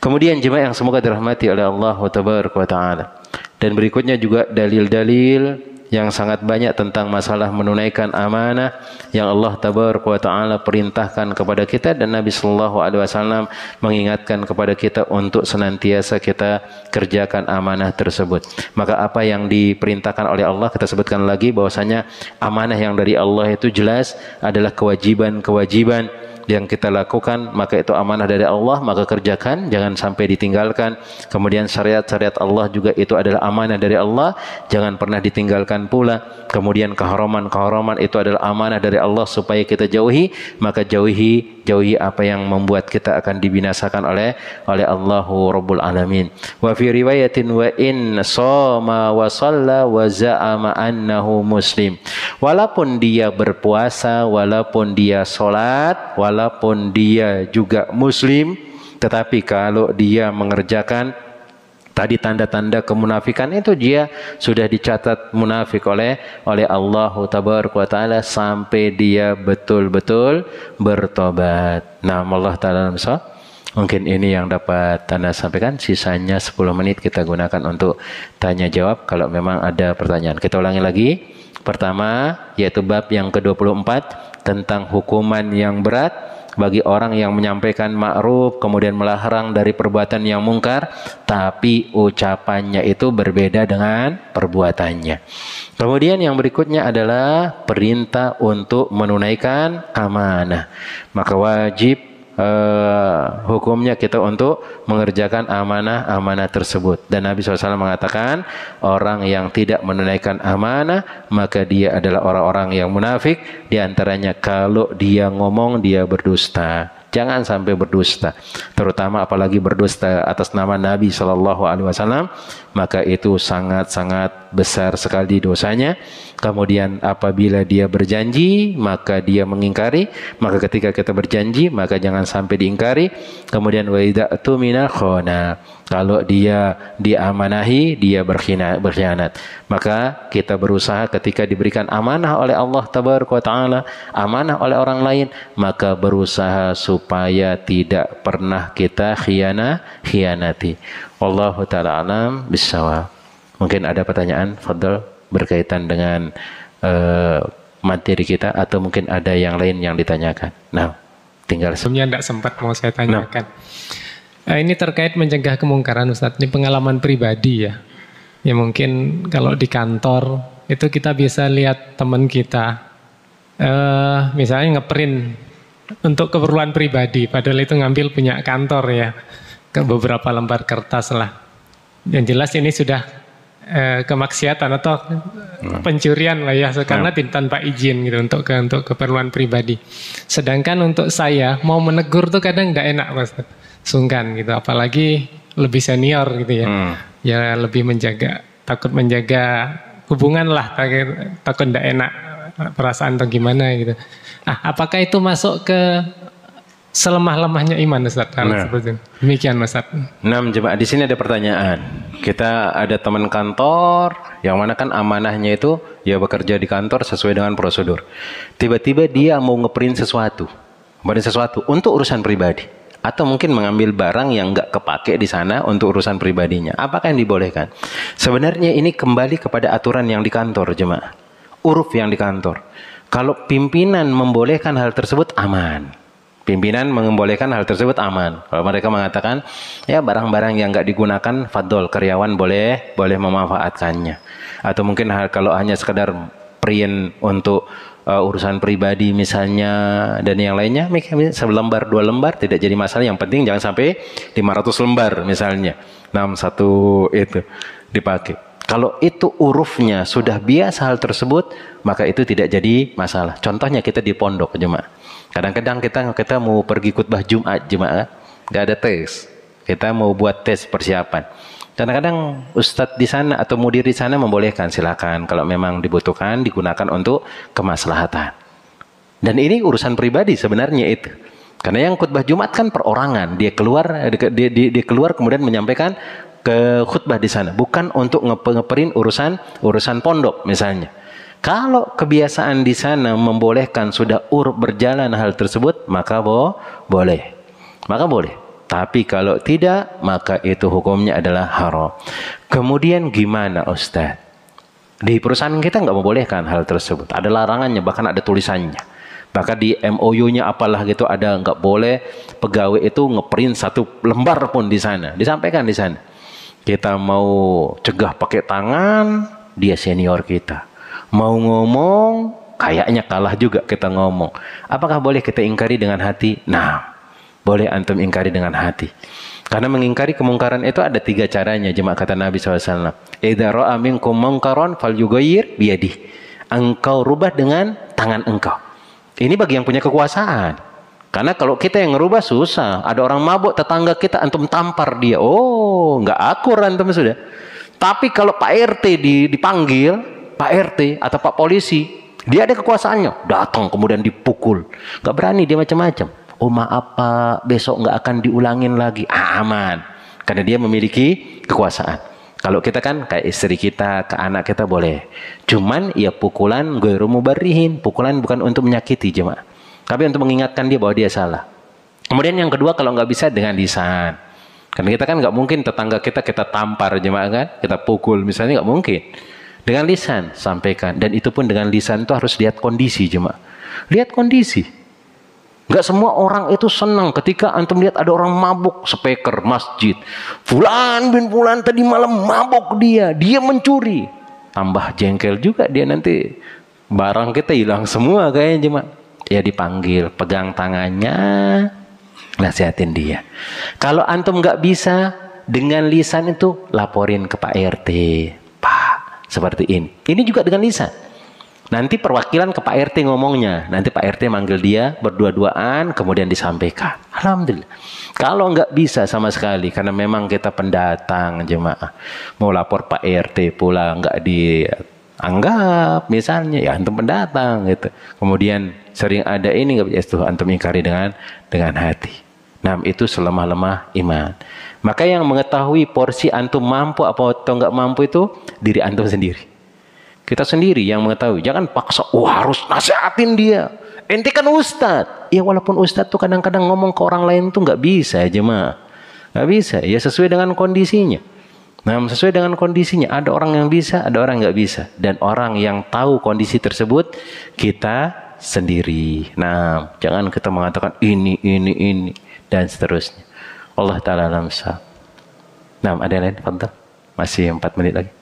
Kemudian jemaah yang semoga dirahmati oleh Allah Tabaraka wa Ta'ala. Dan berikutnya juga dalil-dalil yang sangat banyak tentang masalah menunaikan amanah yang Allah Tabaraka wa Ta'ala perintahkan kepada kita, dan Nabi Sallallahu Alaihi Wasallam mengingatkan kepada kita untuk senantiasa kita kerjakan amanah tersebut. Maka apa yang diperintahkan oleh Allah, kita sebutkan lagi bahwasanya amanah yang dari Allah itu jelas adalah kewajiban-kewajiban yang kita lakukan, maka itu amanah dari Allah, maka kerjakan, jangan sampai ditinggalkan. Kemudian syariat-syariat Allah juga itu adalah amanah dari Allah, jangan pernah ditinggalkan pula. Kemudian keharaman-keharaman itu adalah amanah dari Allah supaya kita jauhi, maka jauhi apa yang membuat kita akan dibinasakan oleh Allahu Rabbul Alamin. Wa fi riwayatin wa in shoma wa shalla wa za'ama annahu muslim. Walaupun dia berpuasa, walaupun dia salat, walaupun dia juga muslim, tetapi kalau dia mengerjakan tadi tanda-tanda kemunafikan itu, dia sudah dicatat munafik oleh Allah Tabaraka wa Ta'ala sampai dia betul-betul bertobat. Nah, Allah Ta'ala mungkin ini yang dapat Anda sampaikan. Sisanya 10 menit kita gunakan untuk tanya jawab kalau memang ada pertanyaan. Kita ulangi lagi. Pertama, yaitu bab yang ke-24 tentang hukuman yang berat bagi orang yang menyampaikan ma'ruf kemudian melarang dari perbuatan yang mungkar, tapi ucapannya itu berbeda dengan perbuatannya. Kemudian yang berikutnya adalah perintah untuk menunaikan amanah. Maka wajib hukumnya kita untuk mengerjakan amanah-amanah tersebut. Dan Nabi SAW mengatakan orang yang tidak menunaikan amanah maka dia adalah orang-orang yang munafik. Di antaranya kalau dia ngomong dia berdusta. Jangan sampai berdusta, terutama apalagi berdusta atas nama Nabi SAW, maka itu sangat-sangat besar sekali dosanya. Kemudian apabila dia berjanji, maka dia mengingkari. Maka ketika kita berjanji, maka jangan sampai diingkari. Kemudian wa idza tumina khana, kalau dia diamanahi, dia berkhianat. Maka kita berusaha ketika diberikan amanah oleh Allah Tabaraka wa Ta'ala, amanah oleh orang lain, maka berusaha supaya tidak pernah kita khianati. Wallahu ta'ala alam bissawab. Mungkin ada pertanyaan, fadhal, berkaitan dengan materi kita, atau mungkin ada yang lain yang ditanyakan. Nah, tinggal sebelumnya tidak sempat mau saya tanyakan. Ini terkait mencegah kemungkaran, Ustadz. Ini pengalaman pribadi ya. Ya mungkin kalau di kantor itu kita bisa lihat teman kita, misalnya ngeprint untuk keperluan pribadi, padahal itu ngambil punya kantor ya, ke beberapa lembar kertas lah. Yang jelas ini sudah kemaksiatan atau pencurian lah ya, karena tanpa izin gitu untuk keperluan pribadi. Sedangkan untuk saya mau menegur tuh kadang nggak enak, Mas, sungkan gitu, apalagi lebih senior gitu ya. Ya lebih takut menjaga hubungan lah, takut nggak enak perasaan atau gimana gitu. Apakah itu masuk ke selemah-lemahnya iman, Ustaz? Seperti demikian, Ustaz. Jemaah, di sini ada pertanyaan. Kita ada teman kantor yang mana kan amanahnya itu ya bekerja di kantor sesuai dengan prosedur. Tiba-tiba dia mau ngeprint sesuatu untuk urusan pribadi, atau mungkin mengambil barang yang nggak kepake di sana untuk urusan pribadinya. Apakah yang dibolehkan? Sebenarnya ini kembali kepada aturan yang di kantor, jemaah. Uruf yang di kantor. Kalau pimpinan membolehkan hal tersebut, aman. Pimpinan membolehkan hal tersebut, aman. Kalau mereka mengatakan, ya barang-barang yang nggak digunakan, fadol, karyawan boleh memanfaatkannya. Atau mungkin kalau hanya sekedar print untuk urusan pribadi misalnya dan yang lainnya, selembar 2 lembar tidak jadi masalah. Yang penting jangan sampai 500 lembar misalnya. Satu itu dipakai. Kalau itu urufnya sudah biasa hal tersebut, maka itu tidak jadi masalah. Contohnya kita di pondok, jemaah. Kadang-kadang kita mau pergi khutbah Jumat, jemaah, nggak ada tes. Kita mau buat tes persiapan. Kadang-kadang ustadz di sana atau mudir di sana membolehkan, silakan kalau memang dibutuhkan digunakan untuk kemaslahatan. Dan ini urusan pribadi sebenarnya itu. Karena yang khutbah Jumat kan perorangan, dia keluar kemudian menyampaikan ke khutbah di sana, bukan untuk ngeprint urusan pondok misalnya. Kalau kebiasaan di sana membolehkan, sudah uruf berjalan hal tersebut, maka boleh. Tapi kalau tidak, maka itu hukumnya adalah haram. Kemudian gimana, Ustaz? Di perusahaan kita nggak membolehkan hal tersebut. Ada larangannya, bahkan ada tulisannya. Bahkan di MOU-nya apalah gitu ada, nggak boleh pegawai itu ngeprint 1 lembar pun di sana. Disampaikan di sana. Kita mau cegah pakai tangan, dia senior kita. Mau ngomong, kayaknya kalah juga kita ngomong. Apakah boleh kita ingkari dengan hati? Boleh antum ingkari dengan hati. Karena mengingkari kemungkaran itu ada 3 caranya, jemaah, kata Nabi SAW. Idza ra'a minkum munkaran falyughayyir biyadihi. Engkau rubah dengan tangan engkau. Ini bagi yang punya kekuasaan. Karena kalau kita yang ngerubah susah. Ada orang mabuk tetangga kita, antum tampar dia. Oh, nggak akur antum sudah. Tapi kalau Pak RT dipanggil, Pak RT atau Pak polisi, dia ada kekuasaannya. Datang kemudian dipukul. Nggak berani dia macam-macam. Oh maaf Pak, besok nggak akan diulangin lagi. Aman. Karena dia memiliki kekuasaan. Kalau kita kan kayak istri kita, ke anak kita boleh. Cuman ya pukulan ghairu mubarrihin. Pukulan bukan untuk menyakiti, jemaah. Tapi untuk mengingatkan dia bahwa dia salah. Kemudian yang kedua, kalau nggak bisa dengan lisan. Karena kita kan nggak mungkin tetangga kita tampar, jemaah kan. Kita pukul misalnya, nggak mungkin. Dengan lisan sampaikan. Dan itu pun dengan lisan itu harus lihat kondisi, jemaah. Lihat kondisi. Nggak semua orang itu senang ketika antum lihat ada orang mabuk, speaker masjid. Fulan bin Fulan tadi malam mabuk dia mencuri. Tambah jengkel juga dia, nanti barang kita hilang semua kayaknya, jemaah. Ya dipanggil, pegang tangannya, nasihatin dia. Kalau antum nggak bisa dengan lisan itu, laporin ke Pak RT, Pak seperti ini. Ini juga dengan lisan. Nanti perwakilan ke Pak RT ngomongnya. Nanti Pak RT manggil dia berdua-duaan, kemudian disampaikan. Alhamdulillah. Kalau nggak bisa sama sekali, karena memang kita pendatang jemaah, mau lapor Pak RT pula nggak dianggap, misalnya ya antum pendatang gitu. Kemudian sering ada ini nggak bisa, tuh antum ingkari dengan hati. Nah, itu selemah-lemah iman. Maka yang mengetahui porsi antum mampu atau nggak mampu itu diri antum sendiri. Kita sendiri yang mengetahui. Jangan paksa, harus nasihatin dia. Ente kan ustadz. Ya walaupun ustadz tuh kadang-kadang ngomong ke orang lain tuh nggak bisa jemaah. Nggak bisa. Ya sesuai dengan kondisinya. Nah, sesuai dengan kondisinya. Ada orang yang bisa, ada orang nggak bisa. Dan orang yang tahu kondisi tersebut kita sendiri. Nah, jangan kita mengatakan ini dan seterusnya. Allah Ta'ala alam sahab. Nah, ada yang lain? Fadhal. Masih 4 menit lagi.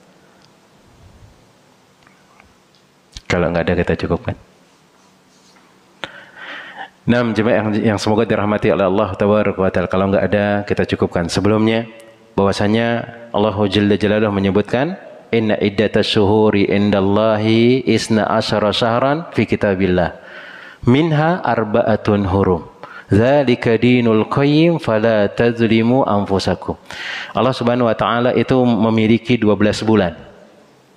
Kalau nggak ada kita cukupkan. Nah, jemaah yang semoga dirahmati oleh Allah Tabaraka wa Ta'ala. Kalau nggak ada kita cukupkan. Sebelumnya bahwasanya Allah Jalla Jalaluhu menyebutkan inna iddatas syuhuri indallahi isna asyara syahran fi kitabillah minha arba'atun hurum dzalika dinul qayyim fala tadzlimu anfusakum. Allah Subhanahu wa Ta'ala itu memiliki 12 bulan.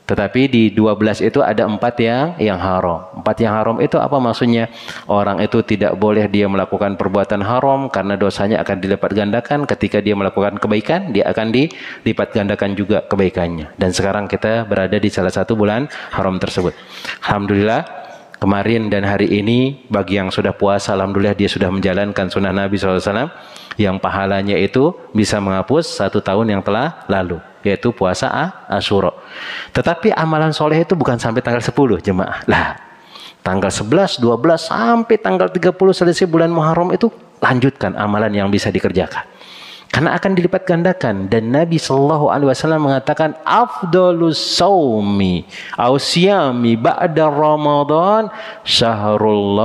Tetapi di 12 itu ada 4 yang haram. 4 yang haram itu apa maksudnya? Orang itu tidak boleh dia melakukan perbuatan haram karena dosanya akan dilipat gandakan. Ketika dia melakukan kebaikan, dia akan dilipat gandakan juga kebaikannya. Dan sekarang kita berada di salah satu bulan haram tersebut. Alhamdulillah, kemarin dan hari ini bagi yang sudah puasa, alhamdulillah dia sudah menjalankan sunnah Nabi SAW yang pahalanya itu bisa menghapus 1 tahun yang telah lalu, yaitu puasa Asyura. Tetapi amalan soleh itu bukan sampai tanggal 10 jemaah. Lah, tanggal 11, 12 sampai tanggal 30 selesai bulan Muharram itu lanjutkan amalan yang bisa dikerjakan. Karena akan dilipat gandakan. Dan Nabi SAW mengatakan afdalus saumi au siyami ba'da Ramadan syahrul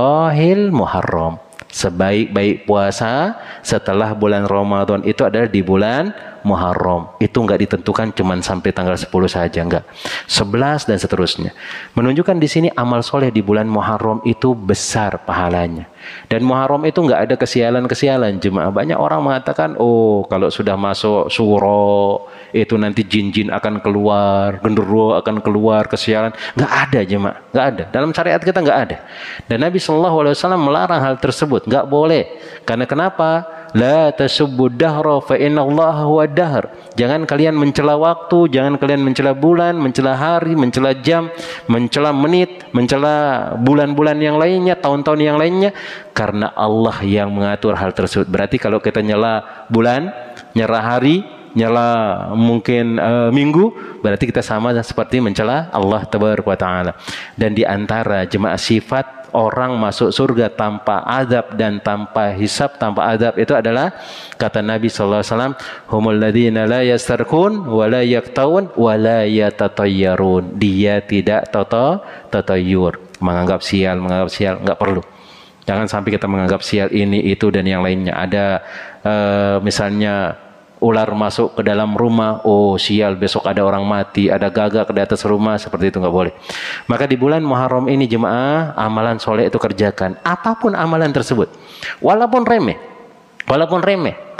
Muharram. Sebaik-baik puasa setelah bulan Ramadan itu adalah di bulan Muharram. Itu enggak ditentukan cuman sampai tanggal 10 saja, enggak. 11 dan seterusnya. Menunjukkan di sini amal soleh di bulan Muharram itu besar pahalanya. Dan Muharram itu enggak ada kesialan-kesialan jemaah. Banyak orang mengatakan, kalau sudah masuk suro itu nanti jin-jin akan keluar, genderuwo akan keluar, kesialan. Enggak ada jemaah, enggak ada. Dalam syariat kita enggak ada. Dan Nabi SAW melarang hal tersebut, enggak boleh. Karena kenapa? La tasubbu dahra fa innallaha huwa dahr. Jangan kalian mencela waktu, jangan kalian mencela bulan, mencela hari, mencela jam, mencela menit, mencela bulan-bulan yang lainnya, tahun-tahun yang lainnya, karena Allah yang mengatur hal tersebut. Berarti kalau kita nyela bulan, nyela hari, nyela mungkin minggu, berarti kita sama seperti mencela Allah Tabaraka wa Ta'ala. Dan di antara jemaah sifat orang masuk surga tanpa azab dan tanpa hisab, tanpa azab itu adalah kata Nabi SAW, humul ladzina la yastarkun wa la yaktawun wa la yatatayyarun. Dia tidak tatayyur, menganggap sial, enggak perlu. Jangan sampai kita menganggap sial ini, itu dan yang lainnya. Ada misalnya ular masuk ke dalam rumah, sial besok ada orang mati, ada gagak di atas rumah, seperti itu nggak boleh. Maka di bulan Muharram ini jemaah, amalan soleh itu kerjakan, apapun amalan tersebut, walaupun remeh,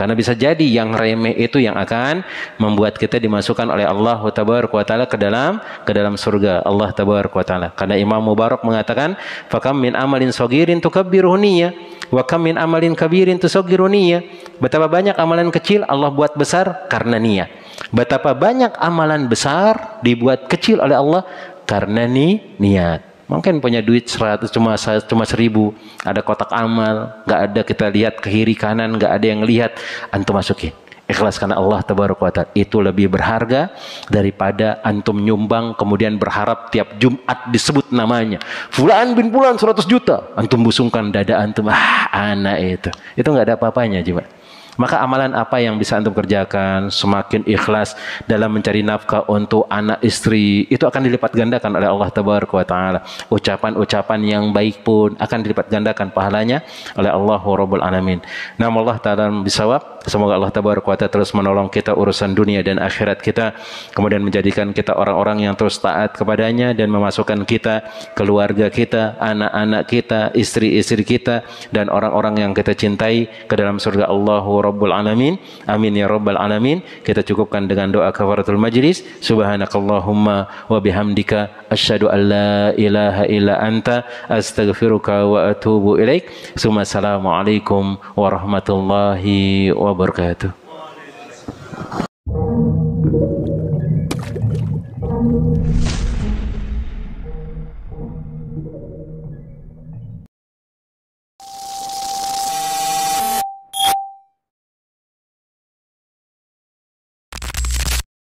karena bisa jadi yang remeh itu yang akan membuat kita dimasukkan oleh Allah Tabaraka wa Ta'ala ke dalam surga Allah Tabaraka wa Ta'ala. Karena Imam Mubarak mengatakan, fakam min amalin sagirin tukabbiruhu niyyah wa kam min amalin kabirin tusaggiru niyyah. Betapa banyak amalan kecil Allah buat besar karena niat. Betapa banyak amalan besar dibuat kecil oleh Allah karena niat. Mungkin punya duit 100 cuma 1000, ada kotak amal, nggak ada kita lihat ke kiri kanan, nggak ada yang lihat, antum masukin. Ikhlas karena Allah Tabaraka wa Ta'ala. Itu lebih berharga daripada antum nyumbang kemudian berharap tiap Jumat disebut namanya. Fulan bin Fulan 100 juta. Antum busungkan dada antum, anak itu. Itu nggak ada apa-apanya, jemaah. Maka amalan apa yang bisa antum kerjakan, semakin ikhlas dalam mencari nafkah untuk anak istri, itu akan dilipat gandakan oleh Allah Tabaraka wa Ta'ala. Ucapan-ucapan yang baik pun akan dilipat gandakan pahalanya oleh Allah Rabbul Alamin. Nama Allah Ta'ala bisawab. Semoga Allah Tabaraka wa Ta'ala terus menolong kita urusan dunia dan akhirat kita, kemudian menjadikan kita orang-orang yang terus taat kepadanya dan memasukkan kita, keluarga kita, anak-anak kita, istri-istri kita, dan orang-orang yang kita cintai ke dalam surga Allah Rabbul Alamin. Amin ya Rabbal Alamin. Kita cukupkan dengan doa kafaratul majlis. Subhanakallahumma wa bihamdika asyhadu an la ilaha illa anta astaghfiruka wa atubu ilaik. Assalamualaikum warahmatullahi wabarakatuh.